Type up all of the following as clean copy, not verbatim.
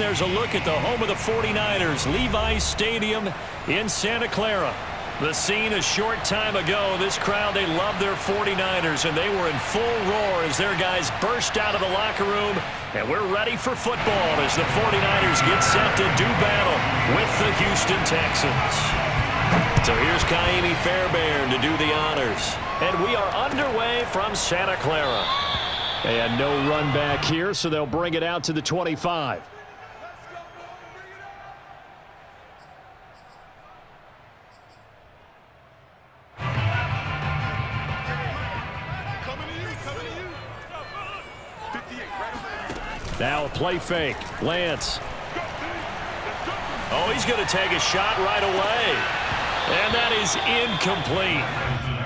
there's a look at the home of the 49ers, Levi's Stadium in Santa Clara. The scene a short time ago, this crowd, they love their 49ers, and they were in full roar as their guys burst out of the locker room. And we're ready for football as the 49ers get set to do battle with the Houston Texans. So here's Kaimi Fairbairn to do the honors. And we are underway from Santa Clara. And no run back here, so they'll bring it out to the 25. Now a play fake. Lance. Oh, he's going to take a shot right away. And that is incomplete.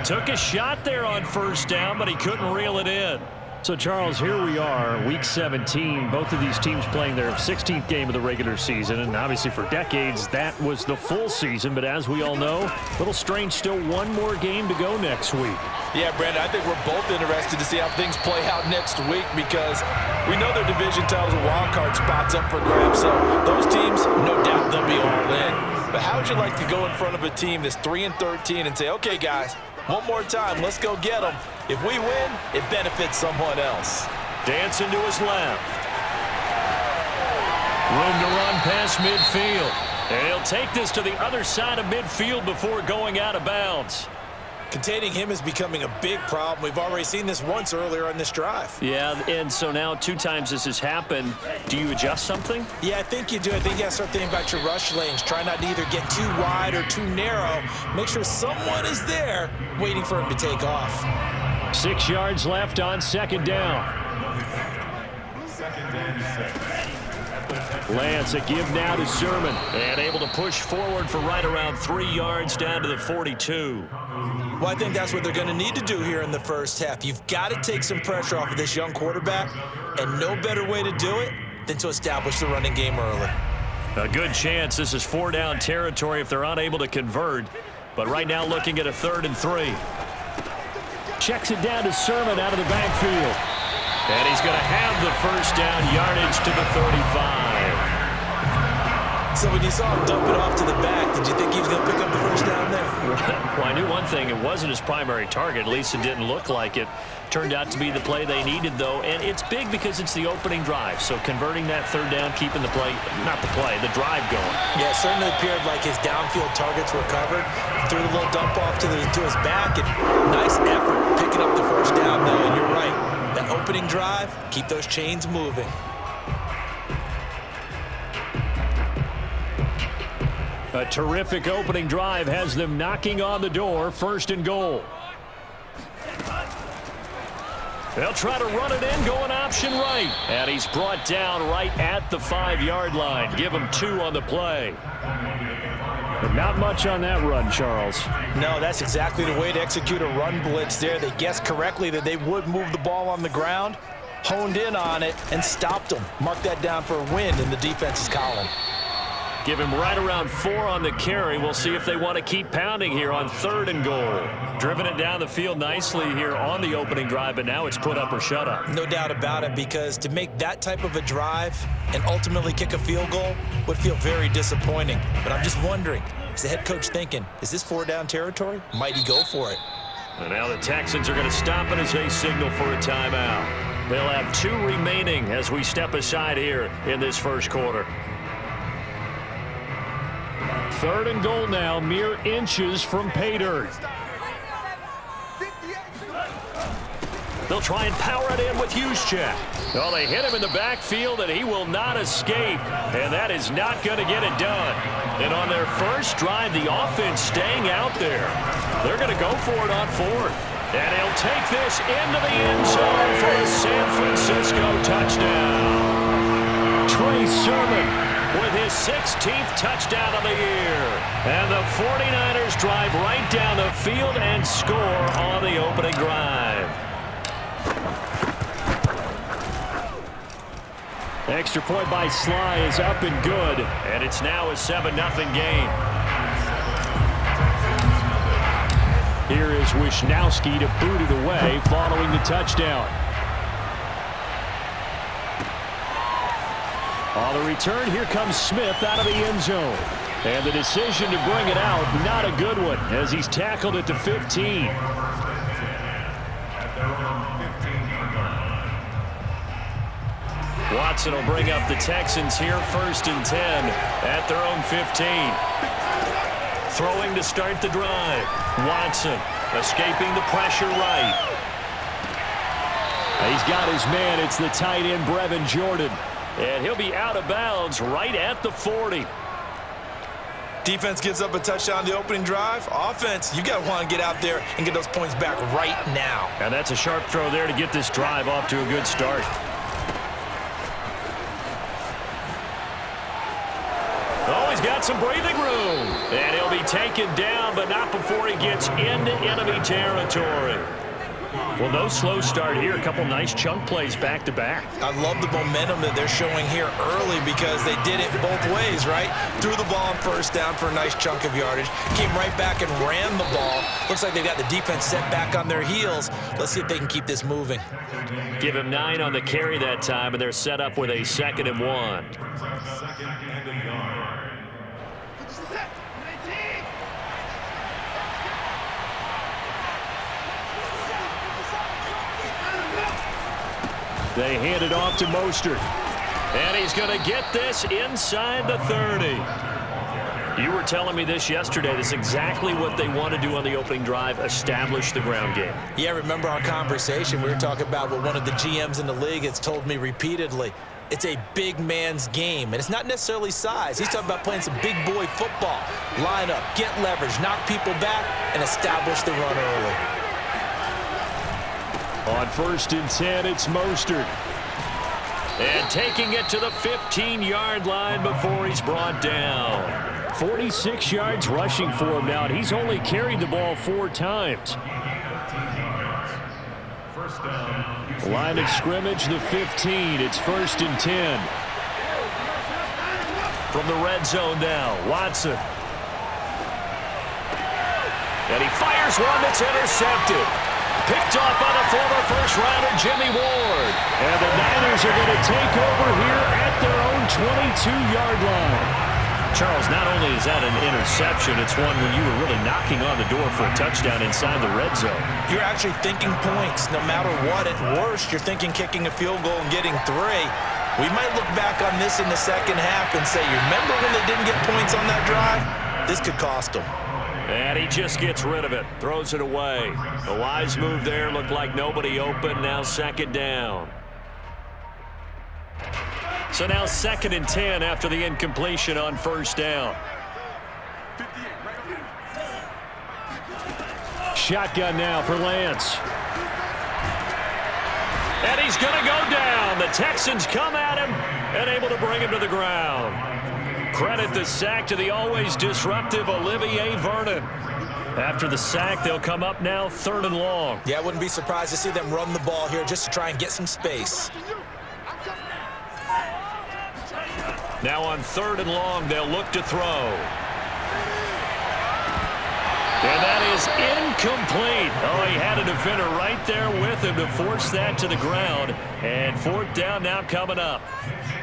Took a shot there on first down, but he couldn't reel it in. So, Charles, here we are, Week 17. Both of these teams playing their 16th game of the regular season. And obviously for decades, that was the full season. But as we all know, a little strange, still one more game to go next week. Yeah, Brandon, I think we're both interested to see how things play out next week because we know their division titles and wild card spots up for grabs. So those teams, no doubt they'll be all in. But how would you like to go in front of a team that's 3-13 and say, okay, guys, one more time, let's go get them. If we win, it benefits someone else. Dancing to his left. Room to run past midfield. And he'll take this to the other side of midfield before going out of bounds. Containing him is becoming a big problem. We've already seen this once earlier on this drive. Yeah, and so now 2 times this has happened. Do you adjust something? Yeah, I think you do. I think you got to start thinking about your rush lanes. Try not to either get too wide or too narrow. Make sure someone is there waiting for him to take off. 6 yards left on second down. Lance, a give now to Sermon. And able to push forward for right around 3 yards down to the 42. Well, I think that's what they're going to need to do here in the first half. You've got to take some pressure off of this young quarterback, and no better way to do it than to establish the running game early. A good chance this is 4-down territory if they're unable to convert. But right now looking at a 3rd and 3. Checks it down to Sermon out of the backfield. And he's going to have the first down yardage to the 35. So when you saw him dump it off to the back, did you think he was going to pick up the first down there? Well, I knew one thing. It wasn't his primary target. At least it didn't look like it. Turned out to be the play they needed, though. And it's big because it's the opening drive. So converting that 3rd down, keeping the play, not the play, the drive going. Yeah, it certainly appeared like his downfield targets were covered. Threw a little dump off to his back. And nice effort picking up the first down, though. And you're right. That opening drive, keep those chains moving. A terrific opening drive has them knocking on the door. 1st and goal. They'll try to run it in, going option right. And he's brought down right at the 5-yard line. Give him 2 on the play. But not much on that run, Charles. No, that's exactly the way to execute a run blitz there. They guessed correctly that they would move the ball on the ground, honed in on it, and stopped them. Mark that down for a win in the defense's column. Give him right around 4 on the carry. We'll see if they want to keep pounding here on 3rd and goal. Driven it down the field nicely here on the opening drive, but now it's put up or shut up. No doubt about it, because to make that type of a drive and ultimately kick a field goal would feel very disappointing. But I'm just wondering, is the head coach thinking, is this 4-down territory? Might he go for it? And now the Texans are going to stop it as they signal for a timeout. They'll have 2 remaining as we step aside here in this first quarter. 3rd and goal now, mere inches from pay dirt. They'll try and power it in with Juszczyk. Well, they hit him in the backfield, and he will not escape. And that is not going to get it done. And on their first drive, the offense staying out there. They're going to go for it on 4th. And he'll take this into the end zone for a San Francisco touchdown. Trey Sermon with his 16th touchdown of the year. And the 49ers drive right down the field and score on the opening drive. Extra point by Sly is up and good. And it's now a 7-0 game. Here is Wisnowski to boot it away following the touchdown. On the return, here comes Smith out of the end zone. And the decision to bring it out, not a good one, as he's tackled at the 15. Watson will bring up the Texans here, 1st and 10 at their own 15. Throwing to start the drive. Watson escaping the pressure right. He's got his man. It's the tight end, Brevin Jordan. And he'll be out of bounds right at the 40. Defense gives up a touchdown the opening drive. Offense, you got to want to get out there and get those points back right now. And that's a sharp throw there to get this drive off to a good start. Oh, he's got some breathing room. And he'll be taken down, but not before he gets into enemy territory. Well, no slow start here. A couple nice chunk plays back-to-back. I love the momentum that they're showing here early because they did it both ways, right? Threw the ball on 1st down for a nice chunk of yardage. Came right back and ran the ball. Looks like they've got the defense set back on their heels. Let's see if they can keep this moving. Give him 9 on the carry that time, and they're set up with a 2nd and 1. They hand it off to Mostert. And he's going to get this inside the 30. You were telling me this yesterday. This is exactly what they want to do on the opening drive, establish the ground game. Yeah, remember our conversation. We were talking about what one of the GMs in the league has told me repeatedly. It's a big man's game, and it's not necessarily size. He's talking about playing some big boy football. Line up, get leverage, knock people back, and establish the run early. On 1st and 10, it's Mostert. And taking it to the 15-yard line before he's brought down. 46 yards rushing for him now, and he's only carried the ball 4 times. Line of scrimmage, the 15. It's 1st and 10. From the red zone now, Watson. And he fires one that's intercepted. Picked off by the former first-rounder, Jimmy Ward. And the Niners are going to take over here at their own 22-yard line. Charles, not only is that an interception, it's one when you were really knocking on the door for a touchdown inside the red zone. You're actually thinking points no matter what. At worst, you're thinking kicking a field goal and getting 3. We might look back on this in the second half and say, you remember when they didn't get points on that drive? This could cost them. And he just gets rid of it, throws it away. A wise move there, looked like nobody open, now 2nd down. So now 2nd and 10 after the incompletion on 1st down. Shotgun now for Lance. And he's going to go down. The Texans come at him and able to bring him to the ground. Credit the sack to the always disruptive Olivier Vernon. After the sack, they'll come up now 3rd and long. Yeah, I wouldn't be surprised to see them run the ball here just to try and get some space. Now on 3rd and long, they'll look to throw. And that is incomplete. Oh, he had a defender right there with him to force that to the ground. And 4th down now coming up.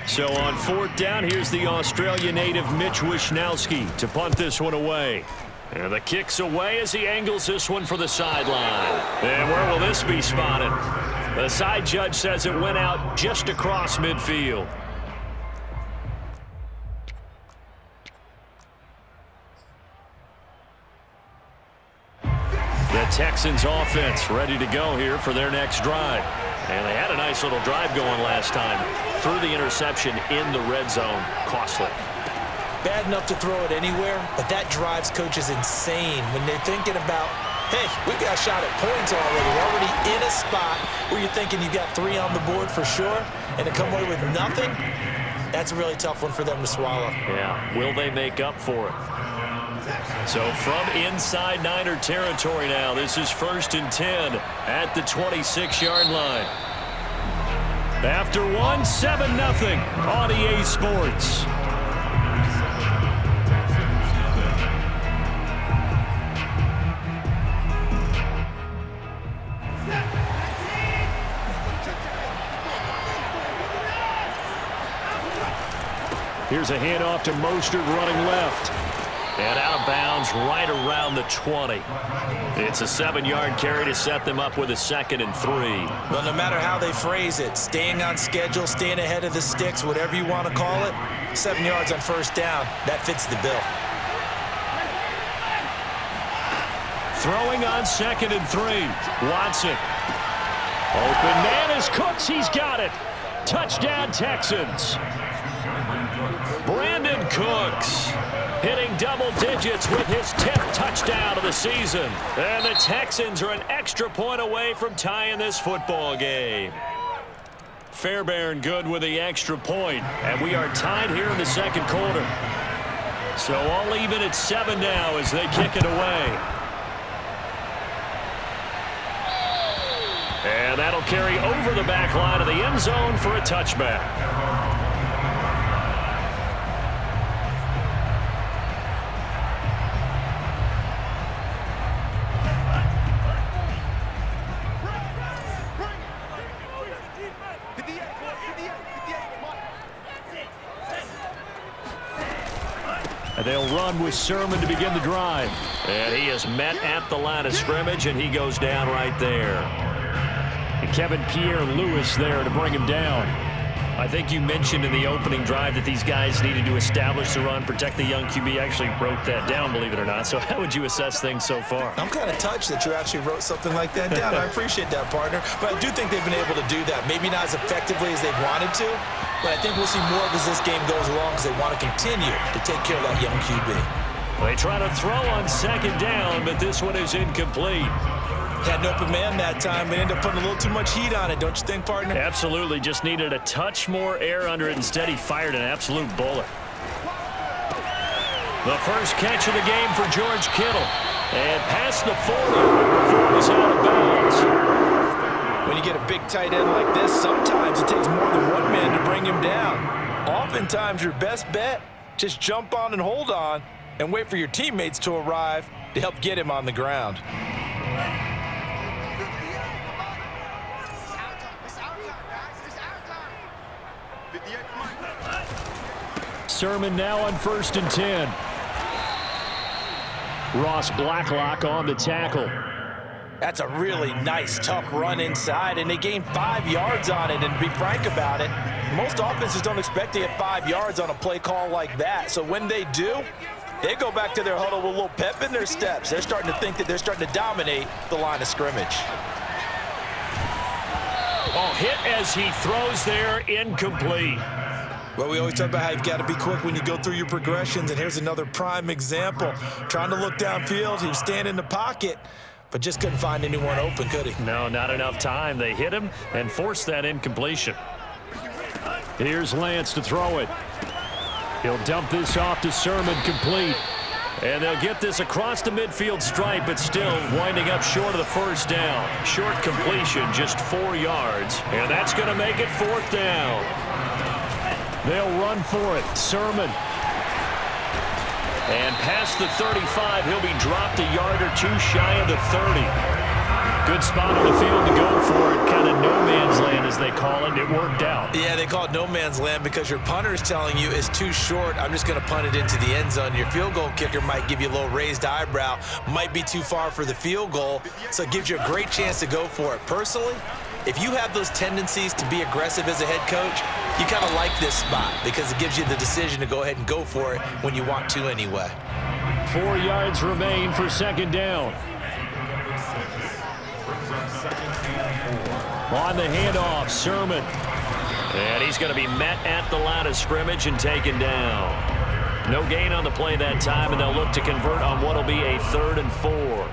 So on 4th down, here's the Australia native Mitch Wishnowsky to punt this one away. And the kick's away as he angles this one for the sideline. And where will this be spotted? The side judge says it went out just across midfield. The Texans offense ready to go here for their next drive. And they had a nice little drive going last time. Threw the interception in the red zone. Costly. Bad enough to throw it anywhere, but that drives coaches insane when they're thinking about, hey, we got a shot at points already. We're already in a spot where you're thinking you got 3 on the board for sure, and to come away with nothing, that's a really tough one for them to swallow. Yeah, will they make up for it? So from inside Niner territory now, this is 1st and 10 at the 26-yard line. After 7-0 on EA Sports. Here's a handoff to Mostert running left. And out of bounds right around the 20. It's a 7-yard carry to set them up with a 2nd and 3. Well, no matter how they phrase it, staying on schedule, staying ahead of the sticks, whatever you want to call it, 7 yards on first down, that fits the bill. Throwing on 2nd and 3. Watson. Open man is Cooks. He's got it. Touchdown, Texans. Brandon Cooks hitting double digits with his 10th touchdown of the season. And the Texans are an extra point away from tying this football game. Fairbairn good with the extra point. And we are tied here in the 2nd quarter. So all even at 7 now as they kick it away. And that'll carry over the back line of the end zone for a touchback. And they'll run with Sermon to begin the drive. And he is met at the line of scrimmage, and he goes down right there. And Kevin Pierre-Louis there to bring him down. I think you mentioned in the opening drive that these guys needed to establish the run, protect the young QB. I actually wrote that down, believe it or not. So how would you assess things so far? I'm kind of touched that you actually wrote something like that down. I appreciate that, partner. But I do think they've been able to do that. Maybe not as effectively as they've wanted to, but I think we'll see more of as this game goes along because they want to continue to take care of that young QB. They try to throw on 2nd down, but this one is incomplete. Had an open man that time, but ended up putting a little too much heat on it, don't you think, partner? Absolutely. Just needed a touch more air under it. Instead, he fired an absolute bullet. The first catch of the game for George Kittle. And past the 40 before he's out of bounds. When you get a big tight end like this, sometimes it takes more than one man to bring him down. Oftentimes, your best bet, just jump on and hold on and wait for your teammates to arrive to help get him on the ground. Sermon now on 1st and 10. Ross Blacklock on the tackle. That's a really nice, tough run inside, and they gained 5 yards on it. And to be frank about it, most offenses don't expect to get 5 yards on a play call like that. So when they do, they go back to their huddle with a little pep in their steps. They're starting to think that they're starting to dominate the line of scrimmage. Oh, hit as he throws there, incomplete. Well, we always talk about how you've got to be quick when you go through your progressions, and here's another prime example. Trying to look downfield, he was standing in the pocket, but just couldn't find anyone open, could he? No, not enough time. They hit him and forced that incompletion. Here's Lance to throw it. He'll dump this off to Sermon, complete. And they'll get this across the midfield stripe, but still winding up short of the first down. Short completion, just 4 yards. And that's going to make it 4th down. They'll run for it. Sermon. And past the 35, he'll be dropped a yard or two shy of the 30. Good spot on the field to go for it. Kind of no man's land, as they call it. It worked out. Yeah, they call it no man's land because your punter is telling you it's too short. I'm just going to punt it into the end zone. Your field goal kicker might give you a little raised eyebrow. Might be too far for the field goal. So it gives you a great chance to go for it. Personally, if you have those tendencies to be aggressive as a head coach, you kind of like this spot because it gives you the decision to go ahead and go for it when you want to anyway. 4 yards remain for 2nd down. On the handoff, Sermon. And he's going to be met at the line of scrimmage and taken down. No gain on the play that time, and they'll look to convert on what will be a 3rd and 4.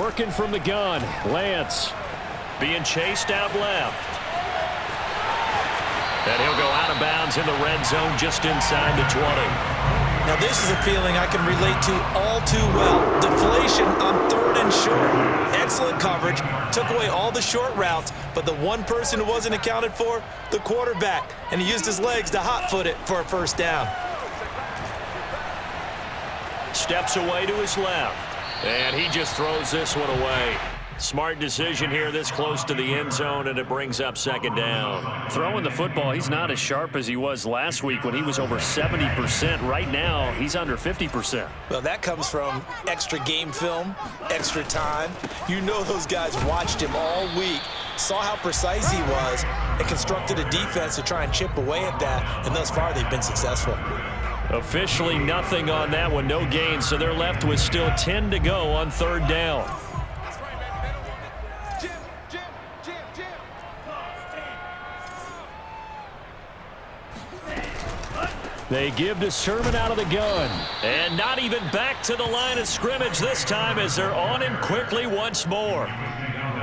Working from the gun, Lance being chased out left. And he'll go out of bounds in the red zone just inside the 20. Now this is a feeling I can relate to all too well. Deflation on 3rd and short. Excellent coverage, took away all the short routes, but the one person who wasn't accounted for, the quarterback, and he used his legs to hot-foot it for a 1st down. Steps away to his left, and he just throws this one away. Smart decision here this close to the end zone, and it brings up second down. Throwing the football, he's not as sharp as he was last week when he was over 70%. Right now, he's under 50%. Well, that comes from extra game film, extra time. You know those guys watched him all week, saw how precise he was, and constructed a defense to try and chip away at that, and thus far they've been successful. Officially nothing on that one, no gain, so they're left with still 10 to go on third down. They give to Sermon out of the gun. And not even back to the line of scrimmage this time as they're on him quickly once more.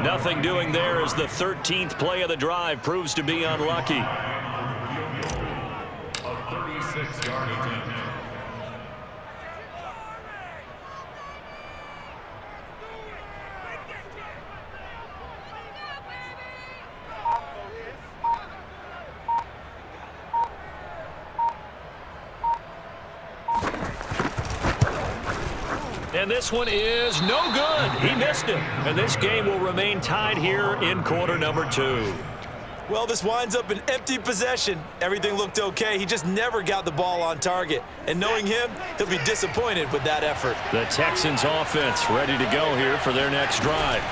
Nothing doing there as the 13th play of the drive proves to be unlucky. A 36-yard attempt. And this one is no good. He missed it. And this game will remain tied here in quarter number 2. Well, this winds up an empty possession. Everything looked okay. He just never got the ball on target. And knowing him, he'll be disappointed with that effort. The Texans offense ready to go here for their next drive.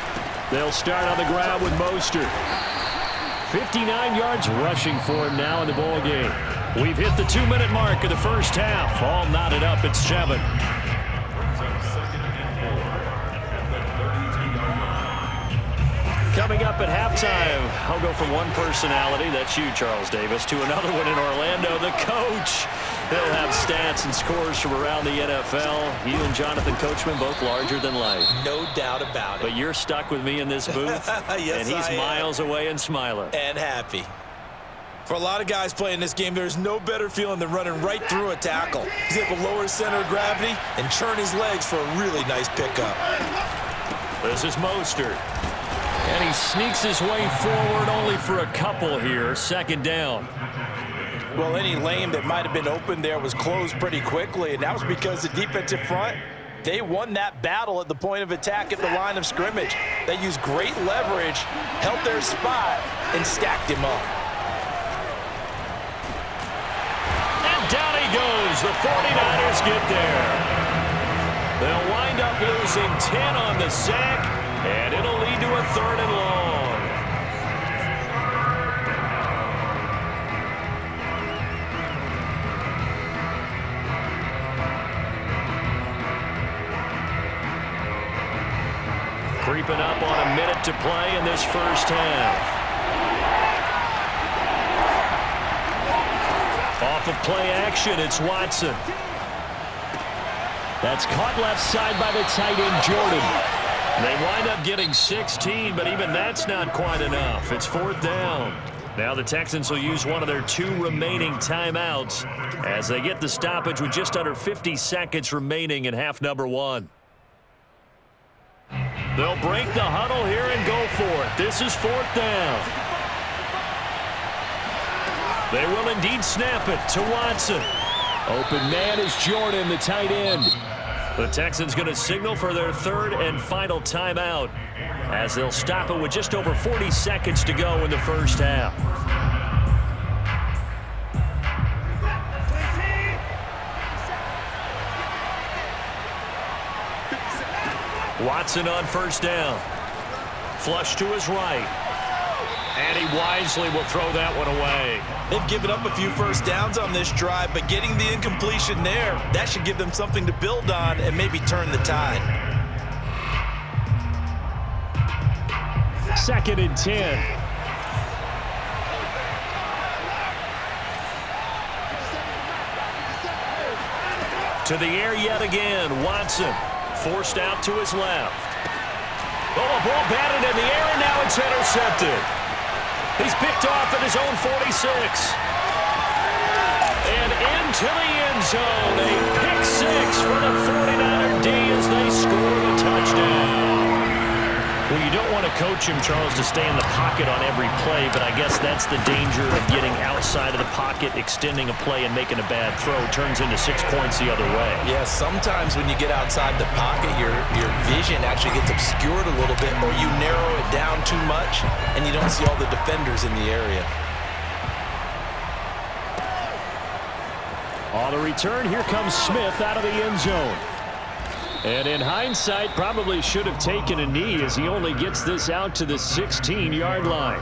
They'll start on the ground with Mostert. 59 yards rushing for him now in the ball game. We've hit the 2-minute mark of the first half. All knotted up at 7. Coming up at halftime, I'll go from one personality, that's you, Charles Davis, to another one in Orlando, the coach. He'll have stats and scores from around the NFL. You and Jonathan Coachman, both larger than life. No doubt about it. But you're stuck with me in this booth, yes, and he's miles away and smiling. And happy. For a lot of guys playing this game, there's no better feeling than running right through a tackle. He's able to lower his center of gravity and churn his legs for a really nice pickup. This is Mostert. And he sneaks his way forward only for a couple here. Second down. Well, any lane that might have been open there was closed pretty quickly, and that was because the defensive front, they won that battle at the point of attack at the line of scrimmage. They used great leverage, held their spot, and stacked him up. And down he goes. The 49ers get there. They'll wind up losing 10 on the sack, and it'll lead to a 3rd and long. Creeping up on a minute to play in this first half. Off of play action, it's Watson. That's caught left side by the tight end, Jordan. They wind up getting 16, but even that's not quite enough. It's 4th down. Now the Texans will use one of their 2 remaining timeouts as they get the stoppage with just under 50 seconds remaining in half number 1. They'll break the huddle here and go for it. This is 4th down. They will indeed snap it to Watson. Open man is Jordan, the tight end. The Texans going to signal for their 3rd and final timeout as they'll stop it with just over 40 seconds to go in the first half. Watson on first down. Flush to his right. And he wisely will throw that one away. They've given up a few first downs on this drive, but getting the incompletion there, that should give them something to build on and maybe turn the tide. 2nd and 10. To the air yet again. Watson forced out to his left. Oh, a ball batted in the air, and now it's intercepted. He's picked off at his own 46. And into the end zone. A pick 6 for the 49er D as they score the touchdown. Well, you don't want to coach him, Charles, to stay in the pocket on every play, but I guess that's the danger of getting outside of the pocket, extending a play, and making a bad throw. Turns into 6 points the other way. Yeah, sometimes when you get outside the pocket, your vision actually gets obscured a little bit, or you narrow it down too much, and you don't see all the defenders in the area. On the return, here comes Smith out of the end zone. And in hindsight, probably should have taken a knee as he only gets this out to the 16-yard line.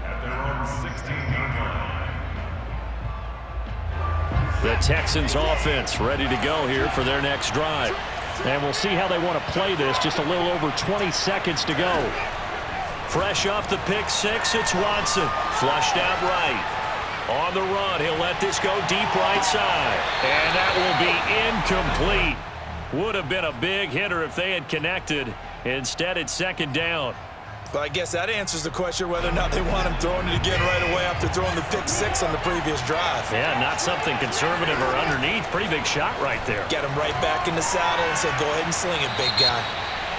At their own 16-yard line. The Texans offense ready to go here for their next drive. And we'll see how they want to play this. Just a little over 20 seconds to go. Fresh off the pick six, it's Watson. Flushed out right. On the run, he'll let this go deep right side. And that will be incomplete. Would have been a big hitter if they had connected. Instead, it's second down. But I guess that answers the question whether or not they want him throwing it again right away after throwing the pick six on the previous drive. Yeah, not something conservative or underneath. Pretty big shot right there. Get him right back in the saddle and say, go ahead and sling it, big guy.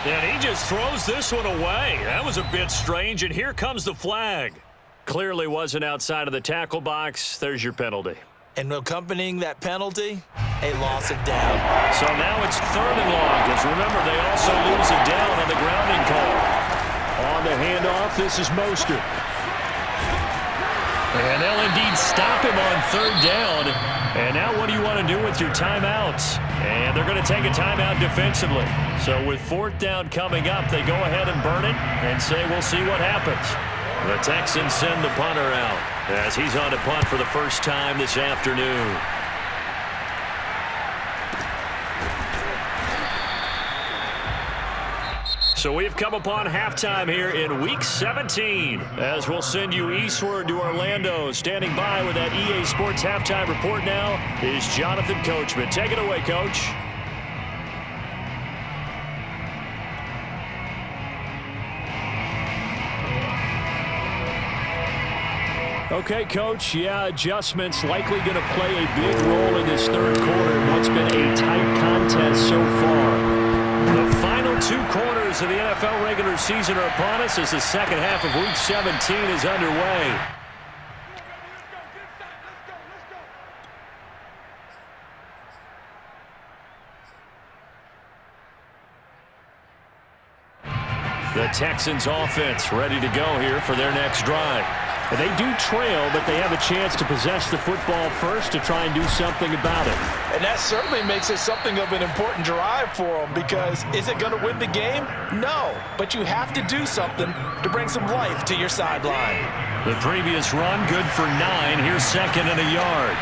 And he just throws this one away. That was a bit strange, and here comes the flag. Clearly wasn't outside of the tackle box. There's your penalty. And accompanying that penalty, a loss of down. So now it's 3rd and long, because remember, they also lose a down on the grounding call. On the handoff, this is Mostert. And they'll indeed stop him on 3rd down. And now what do you want to do with your timeouts? And they're going to take a timeout defensively. So with 4th down coming up, they go ahead and burn it and say we'll see what happens. The Texans send the punter out as he's on to punt for the first time this afternoon. So we've come upon halftime here in Week 17 as we'll send you eastward to Orlando. Standing by with that EA Sports halftime report now is Jonathan Coachman. Take it away, Coach. Okay, Coach, yeah, adjustments likely going to play a big role in this 3rd quarter in what's been a tight contest so far. The final 2 quarters of the NFL regular season are upon us as the second half of Week 17 is underway. The Texans offense ready to go here for their next drive. They do trail, but they have a chance to possess the football first to try and do something about it. And that certainly makes it something of an important drive for them, because is it going to win the game? No, but you have to do something to bring some life to your sideline. The previous run, good for 9. Here's 2nd and a yard.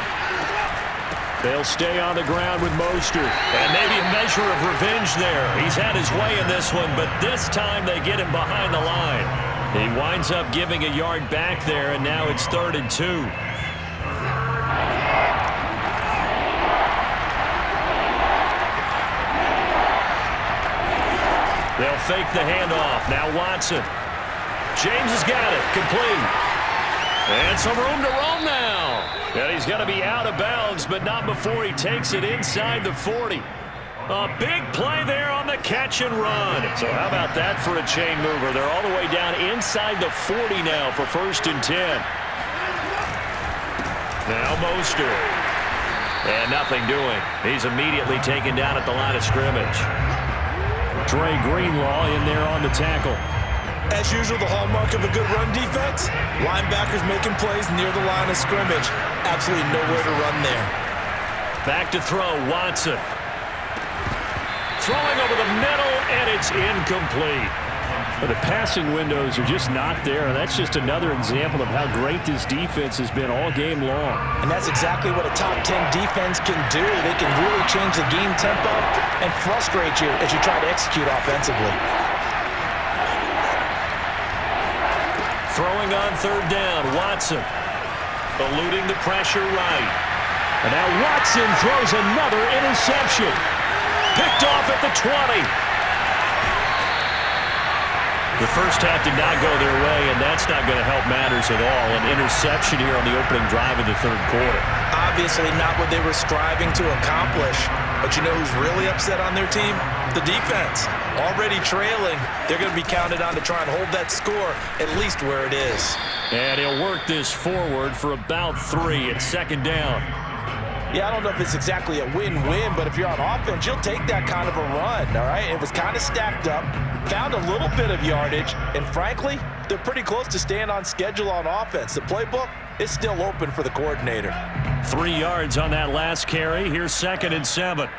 They'll stay on the ground with Mostert. And maybe a measure of revenge there. He's had his way in this one, but this time they get him behind the line. He winds up giving a yard back there, and now it's 3rd and 2. They'll fake the handoff. Now Watson. James has got it. Complete. And some room to roam now. And he's going to be out of bounds, but not before he takes it inside the 40. A big play there on the catch and run. So how about that for a chain mover? They're all the way down inside the 40 now for 1st and 10. Now Mostert. And nothing doing. He's immediately taken down at the line of scrimmage. Dre Greenlaw in there on the tackle. As usual, the hallmark of a good run defense, linebackers making plays near the line of scrimmage. Absolutely nowhere to run there. Back to throw, Watson. Throwing over the middle, and it's incomplete. But the passing windows are just not there, and that's just another example of how great this defense has been all game long. And that's exactly what a top 10 defense can do. They can really change the game tempo and frustrate you as you try to execute offensively. Throwing on 3rd down, Watson. Eluding the pressure right. And now Watson throws another interception. Picked off at the 20. The first half did not go their way, and that's not going to help matters at all. An interception here on the opening drive of the 3rd quarter. Obviously not what they were striving to accomplish. But you know who's really upset on their team? The defense. already trailing. They're going to be counted on to try and hold that score at least where it is. And he'll work this forward for about 3 at second down. Yeah, I don't know if it's exactly a win-win, but if you're on offense, you'll take that kind of a run, all right? It was kind of stacked up, found a little bit of yardage, and frankly, they're pretty close to staying on schedule on offense. The playbook is still open for the coordinator. 3 yards on that last carry. Here's 2nd and 7.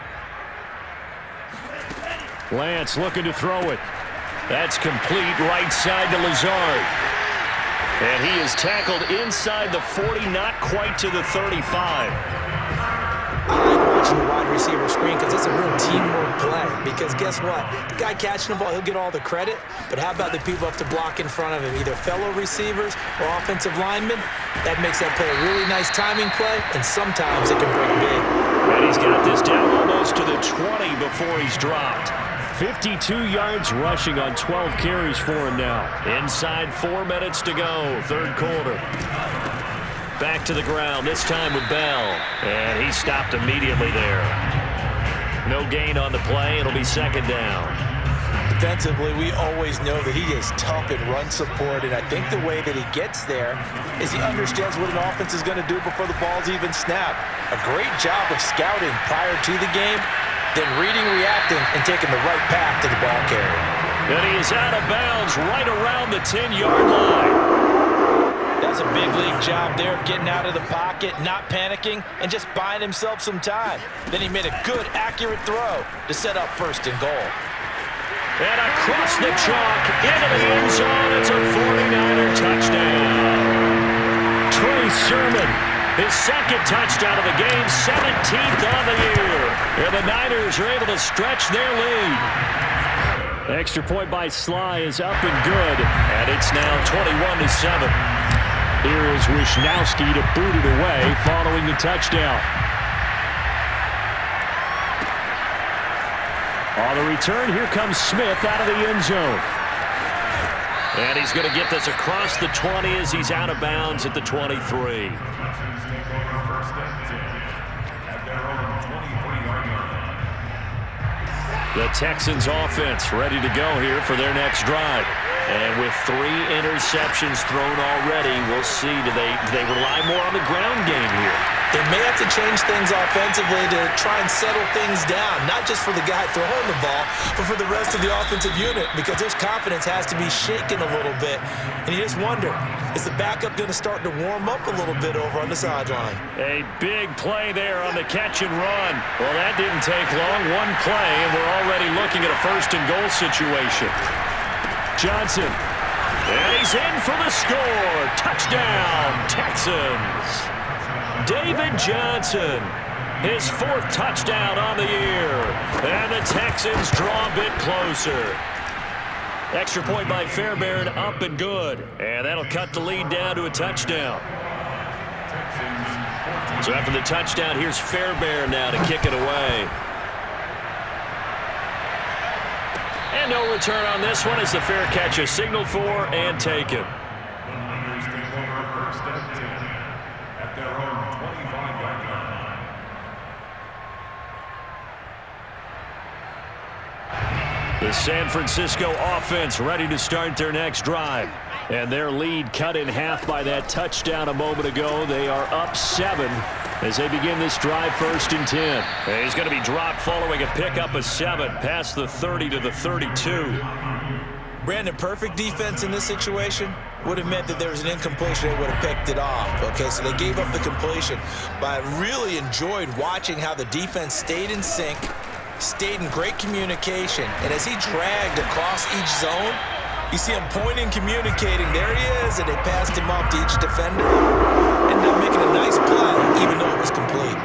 Lance looking to throw it. That's complete right side to Lazard. And he is tackled inside the 40, not quite to the 35. I like watching the wide receiver screen because it's a real teamwork play. Because guess what? The guy catching the ball, he'll get all the credit. But how about the people up to block in front of him, either fellow receivers or offensive linemen? That makes that play a really nice timing play, and sometimes it can break big. And he's got this down almost to the 20 before he's dropped. 52 yards rushing on 12 carries for him now. Inside 4 minutes to go, third quarter. Back to the ground, this time with Bell. And he stopped immediately there. No gain on the play. It'll be second down. Defensively, we always know that he is tough in run support, and I think the way that he gets there is he understands what an offense is going to do before the ball's even snapped. A great job of scouting prior to the game, then reading, reacting, and taking the right path to the ball carrier. And he is out of bounds right around the 10-yard line. That's a big league job there of getting out of the pocket, not panicking, and just buying himself some time. Then he made a good, accurate throw to set up 1st and goal. And across the chalk, into the end zone, it's a 49er touchdown. Trey Sermon, his 2nd touchdown of the game, 17th on the year. And the Niners are able to stretch their lead. Extra point by Sly is up and good, and it's now 21-7. Here is Wisnowski to boot it away following the touchdown. On the return, here comes Smith out of the end zone. And he's going to get this across the 20 as he's out of bounds at the 23. The Texans offense ready to go here for their next drive. And with 3 interceptions thrown already, we'll see. Do they rely more on the ground game here? They may have to change things offensively to try and settle things down, not just for the guy throwing the ball, but for the rest of the offensive unit, because his confidence has to be shaken a little bit. And you just wonder, is the backup going to start to warm up a little bit over on the sideline? A big play there on the catch and run. Well, that didn't take long. 1 play, and we're already looking at a 1st and goal situation. Johnson, and he's in for the score. Touchdown, Texans. David Johnson, his 4th touchdown on the year. And the Texans draw a bit closer. Extra point by Fairbairn, up and good. And that'll cut the lead down to a touchdown. So after the touchdown, here's Fairbairn now to kick it away. And no return on this one as the fair catch is signaled for and taken. The San Francisco offense ready to start their next drive. And their lead cut in half by that touchdown a moment ago. They are up 7 as they begin this drive 1st and 10. And he's going to be dropped following a pickup of 7 past the 30 to the 32. Brandon, perfect defense in this situation would have meant that there was an incompletion. They would have picked it off. Okay, so they gave up the completion. But I really enjoyed watching how the defense stayed in sync, stayed in great communication. And as he dragged across each zone, you see him pointing, communicating. There he is, and they passed him off to each defender. Ended up making a nice play, even though it was complete.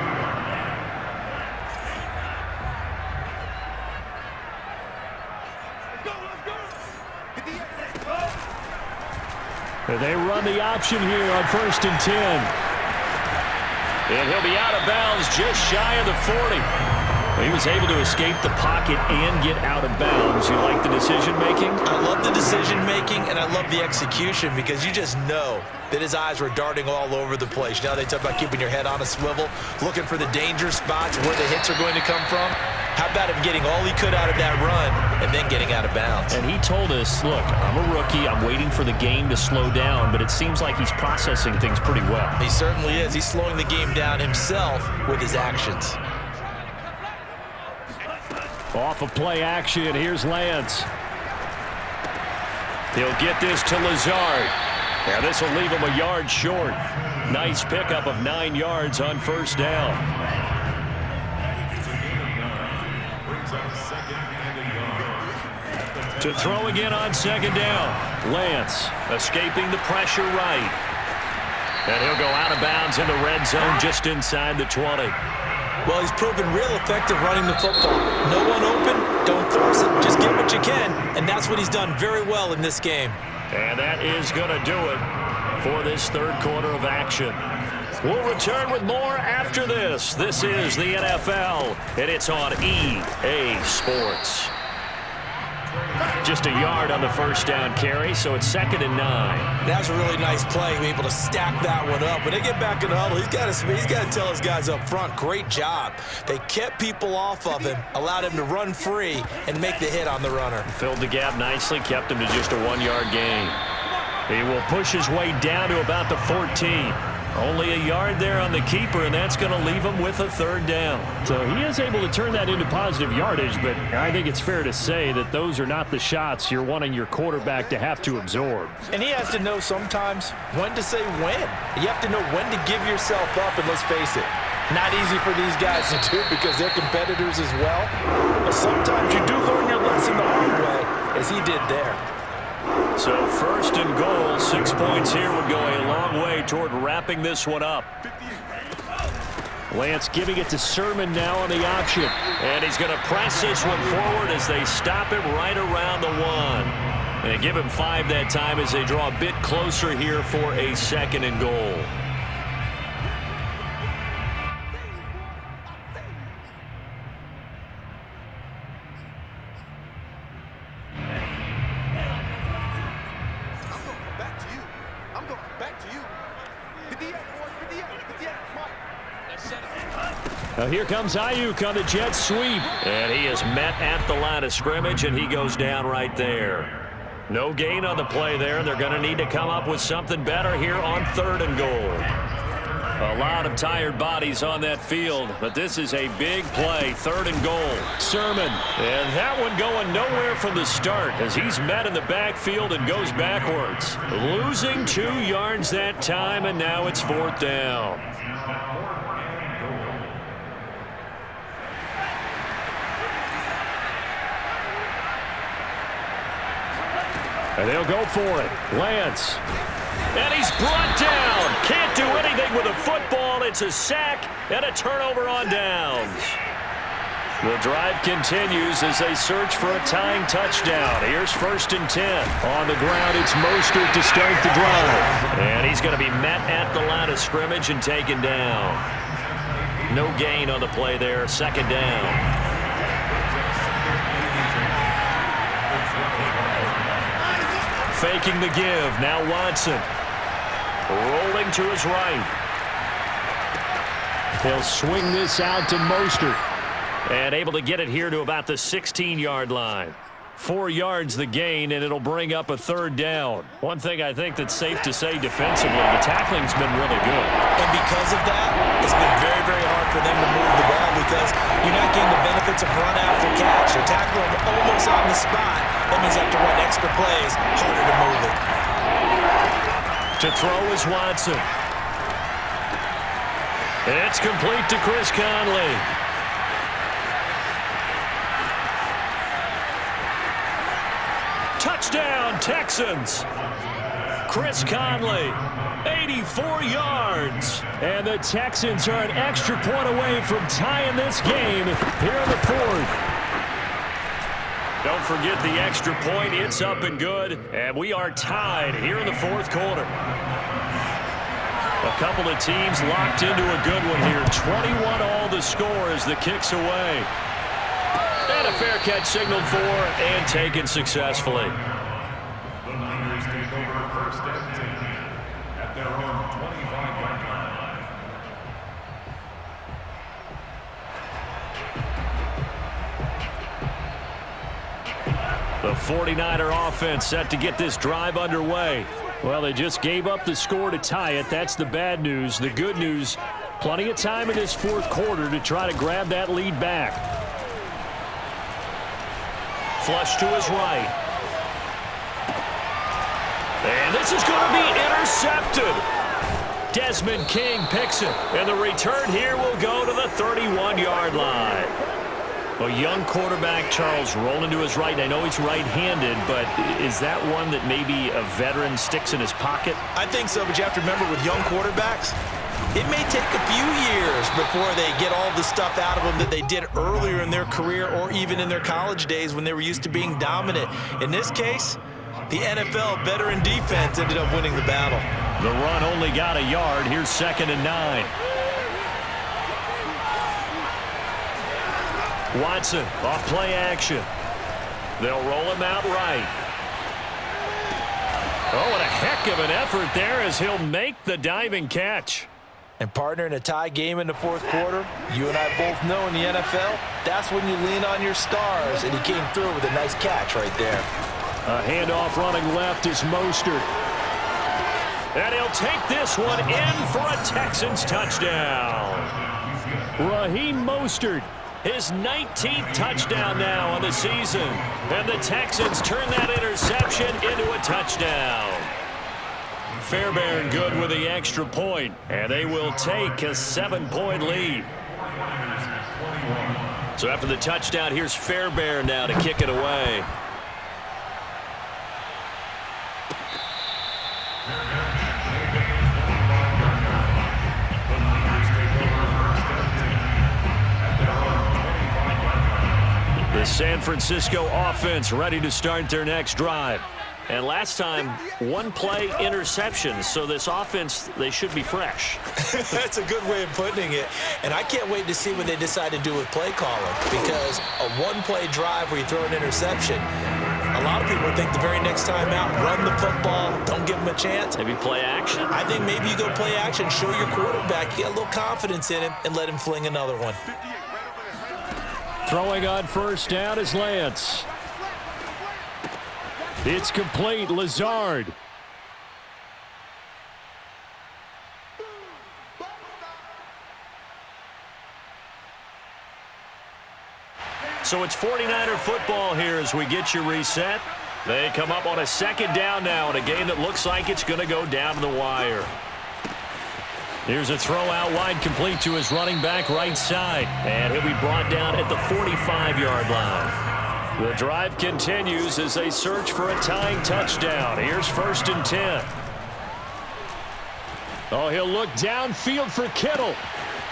And they run the option here on 1st and 10. And he'll be out of bounds just shy of the 40. He was able to escape the pocket and get out of bounds. You like the decision-making? I love the decision-making, and I love the execution because you just know that his eyes were darting all over the place. You know, they talk about keeping your head on a swivel, looking for the danger spots, where the hits are going to come from. How about him getting all he could out of that run and then getting out of bounds? And he told us, look, I'm a rookie. I'm waiting for the game to slow down, but it seems like he's processing things pretty well. He certainly is. He's slowing the game down himself with his actions. Off of play action, here's Lance. He'll get this to Lazard. Yeah, this will leave him a yard short. Nice pickup of 9 yards on first down. To throw again on second down. Lance escaping the pressure right. And he'll go out of bounds in the red zone just inside the 20. Well, he's proven real effective running the football. No one open, don't force it. Just get what you can, and that's what he's done very well in this game. And that is going to do it for this third quarter of action. We'll return with more after this. This is the NFL, and it's on EA Sports. Just a yard on the first down carry, so it's 2nd and 9. That's a really nice play, able to stack that one up. When they get back in the huddle, he's got to tell his guys up front, great job. They kept people off of him, allowed him to run free and make the hit on the runner. Filled the gap nicely, kept him to just a 1-yard gain. He will push his way down to about the 14. Only a yard there on the keeper, and that's going to leave him with a 3rd down. So he is able to turn that into positive yardage, but I think it's fair to say that those are not the shots you're wanting your quarterback to have to absorb. And he has to know sometimes when to say when. You have to know when to give yourself up, and let's face it, not easy for these guys to do because they're competitors as well. But sometimes you do learn your lesson the hard way, as he did there. So 1st and goal, 6 points here would go a long way toward wrapping this one up. Lance giving it to Sermon now on the option. And he's going to press this one forward as they stop him right around the 1. And they give him 5 that time as they draw a bit closer here for a 2nd and goal. Now here comes Ayuk on the jet sweep. And he is met at the line of scrimmage, and he goes down right there. No gain on the play there. They're going to need to come up with something better here on 3rd and goal. A lot of tired bodies on that field, but this is a big play. 3rd and goal. Sermon. And that one going nowhere from the start as he's met in the backfield and goes backwards. Losing 2 yards that time, and now it's 4th down. And they'll go for it. Lance. And he's brought down. Can't do anything with a football. It's a sack and a turnover on downs. The drive continues as they search for a tying touchdown. Here's 1st and 10. On the ground, it's Mostert to start the drive. And he's going to be met at the line of scrimmage and taken down. No gain on the play there. 2nd down. Faking the give. Now Watson. Rolling to his right. He'll swing this out to Mostert. And able to get it here to about the 16-yard line. 4 yards the gain, and it'll bring up a 3rd down. One thing I think that's safe to say defensively, the tackling's been really good. And because of that, it's been very, very hard for them to move the ball because you're not getting the benefits of run after catch. You're tackling almost on the spot. That means you have to run extra plays, harder to move it. To throw is Watson. It's complete to Chris Conley. Touchdown, Texans. Chris Conley, 84 yards. And the Texans are an extra point away from tying this game here in the 4th. Don't forget the extra point. It's up and good. And we are tied here in the 4th quarter. A couple of teams locked into a good one here. 21 all the score as the kick's away. And a fair catch signaled for and taken successfully. The Niners take over 1st and 10 at their own 25-yard line. The 49er offense set to get this drive underway. Well, they just gave up the score to tie it. That's the bad news. The good news, plenty of time in this fourth quarter to try to grab that lead back. Flush to his right. And this is going to be intercepted. Desmond King picks it. And the return here will go to the 31-yard line. A young quarterback, Charles, rolling to his right. I know he's right-handed, but is that one that maybe a veteran sticks in his pocket? I think so, but you have to remember with young quarterbacks, it may take a few years before they get all the stuff out of them that they did earlier in their career or even in their college days when they were used to being dominant. In this case, the NFL veteran defense ended up winning the battle. The run only got a yard. Here's 2nd and 9. Watson off play action. They'll roll him out right. Oh, what a heck of an effort there as he'll make the diving catch. And partner, in a tie game in the fourth quarter, you and I both know in the NFL, that's when you lean on your stars, and he came through with a nice catch right there. A handoff running left is Mostert. And he'll take this one in for a Texans touchdown. Raheem Mostert, his 19th touchdown now on the season. And the Texans turn that interception into a touchdown. Fairbairn good with the extra point, and they will take a 7-point lead. So after the touchdown, here's Fairbairn now to kick it away. The San Francisco offense ready to start their next drive. And last time, one-play interception. So this offense, they should be fresh. That's a good way of putting it. And I can't wait to see what they decide to do with play calling. Because a one-play drive where you throw an interception, a lot of people think the very next time out, run the football, don't give them a chance. Maybe play action? I think maybe you go play action, show your quarterback, you get a little confidence in him, and let him fling another one. Throwing on first down is Lance. It's complete. Lazard. So it's 49er football here as we get you reset. They come up on a 2nd down now in a game that looks like it's going to go down to the wire. Here's a throw out wide, complete to his running back right side. And he'll be brought down at the 45-yard line. The drive continues as they search for a tying touchdown. Here's 1st and 10. Oh, he'll look downfield for Kittle.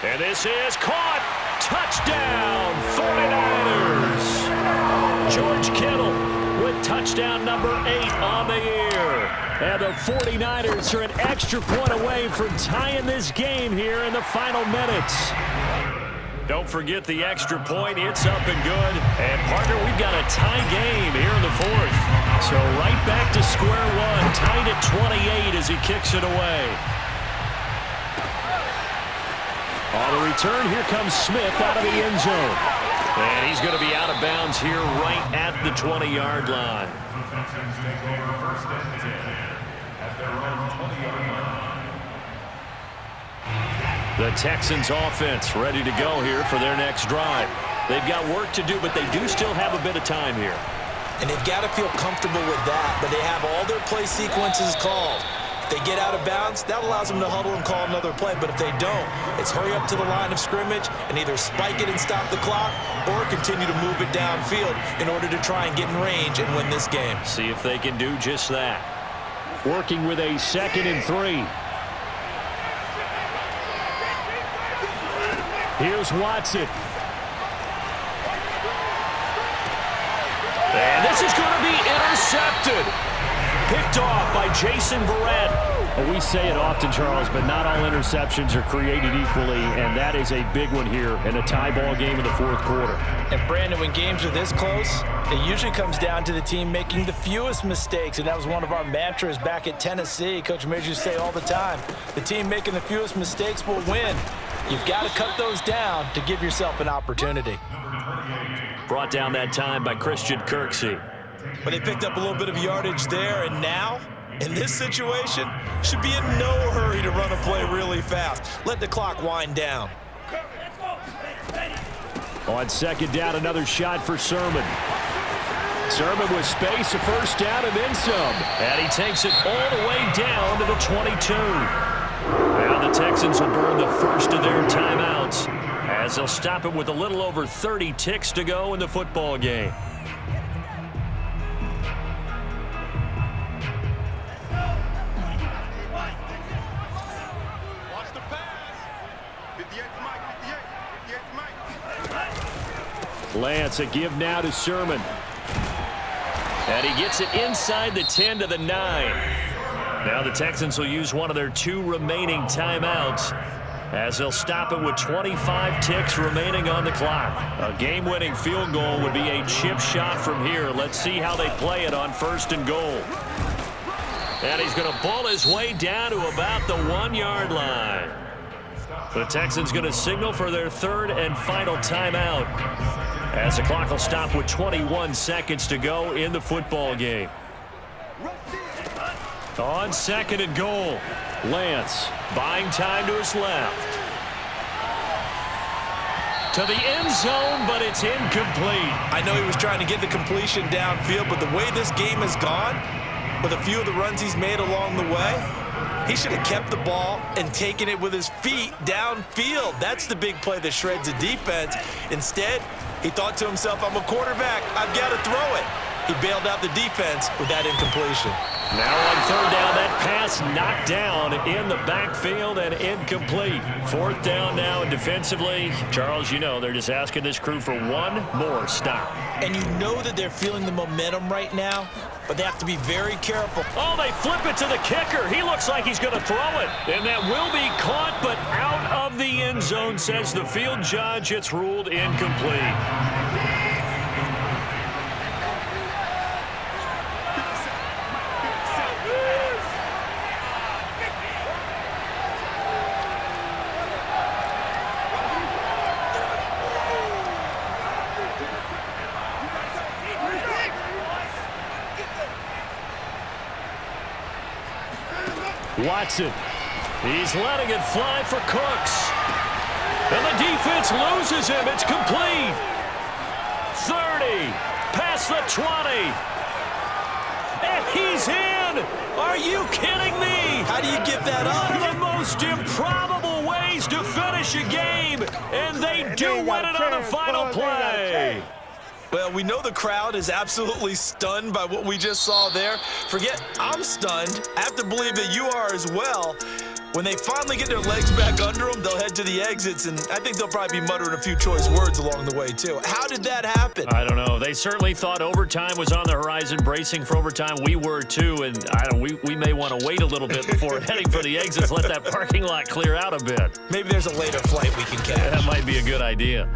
And this is caught. Touchdown, 49ers. George Kittle with touchdown number 8 on the year. And the 49ers are an extra point away from tying this game here in the final minutes. Don't forget the extra point. It's up and good. And, partner, we've got a tie game here in the 4th. So right back to square one, tied at 28 as he kicks it away. On the return, here comes Smith out of the end zone. And he's going to be out of bounds here right at the 20-yard line. Texans take over 1st and 10 at their own 20-yard line. The Texans offense ready to go here for their next drive. They've got work to do, but they do still have a bit of time here. And they've got to feel comfortable with that, but they have all their play sequences called. If they get out of bounds, that allows them to huddle and call another play. But if they don't, it's hurry up to the line of scrimmage and either spike it and stop the clock or continue to move it downfield in order to try and get in range and win this game. See if they can do just that. Working with a 2nd and 3. Here's Watson. And this is going to be intercepted. Picked off by Jason Verrett. Well, we say it often, Charles, but not all interceptions are created equally, and that is a big one here in a tie ball game in the 4th quarter. And, Brandon, when games are this close, it usually comes down to the team making the fewest mistakes, and that was one of our mantras back at Tennessee. Coach Mears used to say all the time, the team making the fewest mistakes will win. You've got to cut those down to give yourself an opportunity. Brought down that time by Christian Kirksey. But they picked up a little bit of yardage there, and now, in this situation, should be in no hurry to run a play really fast. Let the clock wind down. On second down, another shot for Sermon. Sermon with space, a first down, and then some. And he takes it all the way down to the 22. Now the Texans will burn the first of their timeouts as they'll stop it with a little over 30 ticks to go in the football game. Lance, a give now to Sermon. And he gets it inside the 10 to the 9. Now the Texans will use one of their 2 remaining timeouts as they'll stop it with 25 ticks remaining on the clock. A game-winning field goal would be a chip shot from here. Let's see how they play it on first and goal. And he's going to ball his way down to about the 1-yard line. The Texans going to signal for their 3rd and final timeout as the clock will stop with 21 seconds to go in the football game. On second and goal, Lance buying time to his left. To the end zone, but it's incomplete. I know he was trying to get the completion downfield, but the way this game has gone, with a few of the runs he's made along the way, he should have kept the ball and taken it with his feet downfield. That's the big play that shreds a defense. Instead, he thought to himself, I'm a quarterback, I've got to throw it. He bailed out the defense with that incompletion. Now on third down, that pass knocked down in the backfield and incomplete. 4th down now, and defensively, Charles, you know, they're just asking this crew for one more stop. And you know that they're feeling the momentum right now, but they have to be very careful. Oh, they flip it to the kicker. He looks like he's going to throw it. And that will be caught, but out of the end zone, says the field judge. It's ruled incomplete. Watson, he's letting it fly for Cooks. And the defense loses him. It's complete. 30, past the 20. And he's in. Are you kidding me? How do you give that up? The most improbable ways to finish a game. And they do win it on the final play. Well, we know the crowd is absolutely stunned by what we just saw there. Forget I'm stunned. I have to believe that you are as well. When they finally get their legs back under them, they'll head to the exits, and I think they'll probably be muttering a few choice words along the way, too. How did that happen? I don't know. They certainly thought overtime was on the horizon, bracing for overtime. We were, too, and we may want to wait a little bit before heading for the exits, let that parking lot clear out a bit. Maybe there's a later flight we can catch. That might be a good idea.